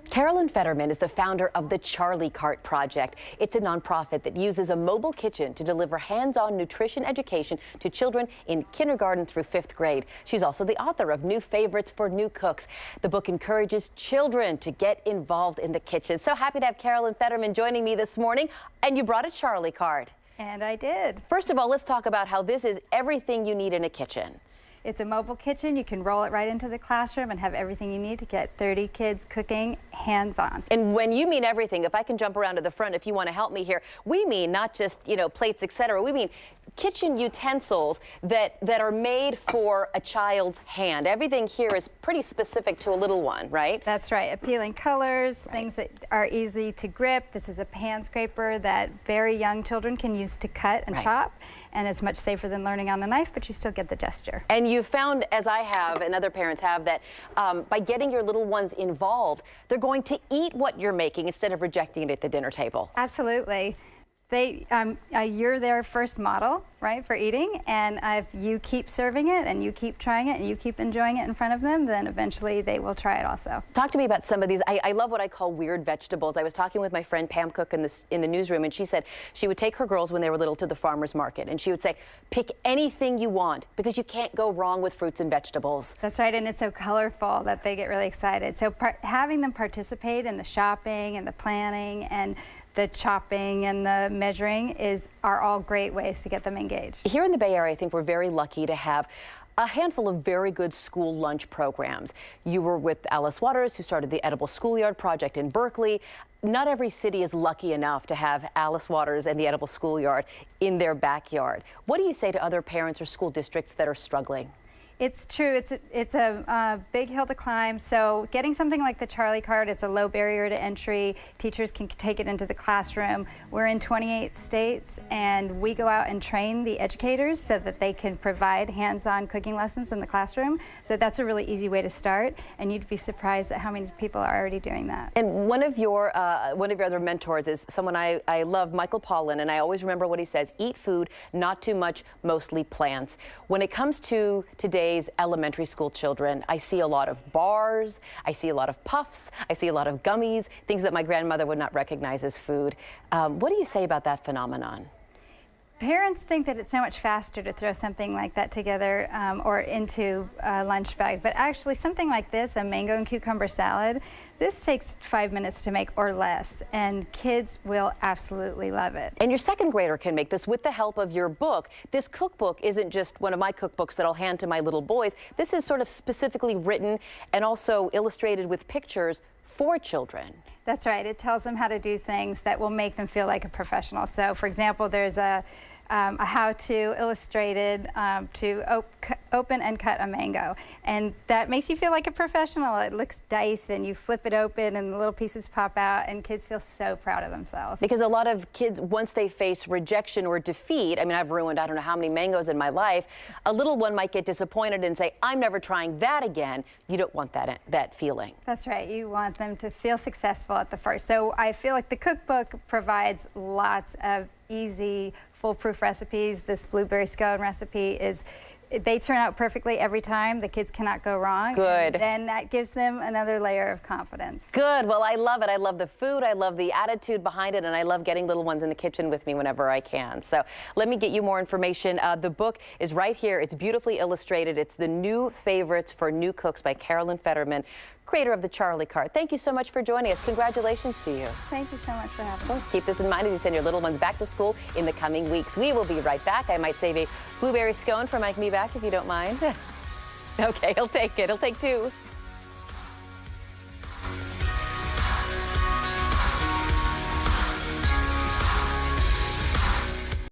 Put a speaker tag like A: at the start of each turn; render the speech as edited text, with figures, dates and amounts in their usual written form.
A: Carolyn Federman is the founder of the Charlie Cart Project. It's a nonprofit that uses a mobile kitchen to deliver hands-on nutrition education to children in kindergarten through 5th grade. She's also the author of New Favorites for New Cooks. The book encourages children to get involved in the kitchen. So happy to have Carolyn Federman joining me this morning. And you brought a Charlie Cart.
B: And I did.
A: First of all, let's talk about how this is everything you need in a kitchen.
B: It's a mobile kitchen. You can roll it right into the classroom and have everything you need to get 30 kids cooking hands-on.
A: And when you mean everything, if I can jump around to the front if you want to help me here, we mean not just, plates, etc. We mean kitchen utensils that are made for a child's hand. Everything here is pretty specific to a little one, right?
B: That's right. Appealing colors, things that are easy to grip. This is a pan scraper that very young children can use to cut and chop. And it's much safer than learning on a knife, but you still get the gesture.
A: And you found, as I have and other parents have, that by getting your little ones involved, they're going to eat what you're making instead of rejecting it at the dinner table.
B: Absolutely. You're their first model, right, for eating, and if you keep serving it and you keep trying it and you keep enjoying it in front of them, then eventually they will try it also.
A: Talk to me about some of these. I love what I call weird vegetables. I was talking with my friend Pam Cook in the newsroom, and she said she would take her girls when they were little to the farmer's market, and she would say, pick anything you want because you can't go wrong with fruits and vegetables.
B: That's right, and it's so colorful that they get really excited. So having them participate in the shopping and the planning and the chopping and the measuring are all great ways to get them engaged.
A: Here in the Bay Area, I think we're very lucky to have a handful of very good school lunch programs. You were with Alice Waters, who started the Edible Schoolyard Project in Berkeley. Not every city is lucky enough to have Alice Waters and the Edible Schoolyard in their backyard. What do you say to other parents or school districts that are struggling?
B: It's true. It's a big hill to climb. So getting something like the Charlie Cart, it's a low barrier to entry. Teachers can take it into the classroom. We're in 28 states, and we go out and train the educators so that they can provide hands-on cooking lessons in the classroom. So that's a really easy way to start, and you'd be surprised at how many people are already doing that.
A: And one of your other mentors is someone I love, Michael Pollan, and I always remember what he says: eat food, not too much, mostly plants. When it comes to today's elementary school children, I see a lot of bars, I see a lot of puffs, I see a lot of gummies, things that my grandmother would not recognize as food. What do you say about that phenomenon?
B: Parents think that it's so much faster to throw something like that together or into a lunch bag, but actually something like this, a mango and cucumber salad, this takes 5 minutes to make or less, and kids will absolutely love it.
A: And your second grader can make this with the help of your book. This cookbook isn't just one of my cookbooks that I'll hand to my little boys. This is sort of specifically written and also illustrated with pictures for children.
B: That's right. It tells them how to do things that will make them feel like a professional. So, for example, there's a how-to illustrated to open and cut a mango, and that makes you feel like a professional. It looks diced, and you flip it open and the little pieces pop out, and kids feel so proud of themselves.
A: Because a lot of kids, once they face rejection or defeat, I mean, I've ruined I don't know how many mangoes in my life, a little one might get disappointed and say, I'm never trying that again. You don't want that feeling.
B: That's right. You want them to feel successful at the first. So I feel like the cookbook provides lots of easy, foolproof recipes. This blueberry scone recipe they turn out perfectly every time. The kids cannot go wrong.
A: Good.
B: And then that gives them another layer of confidence.
A: Good. Well, I love it. I love the food. I love the attitude behind it. And I love getting little ones in the kitchen with me whenever I can. So let me get you more information. The book is right here. It's beautifully illustrated. It's the New Favorites for New Cooks by Carolyn Federman, creator of the Charlie Cart. Thank you so much for joining us. Congratulations to you.
B: Thank you so much for having me.
A: Let's keep this in mind as you send your little ones back to school in the coming weeks. We will be right back. I might save a blueberry scone for Mike Me back if you don't mind. Okay, he'll take it. He'll take two.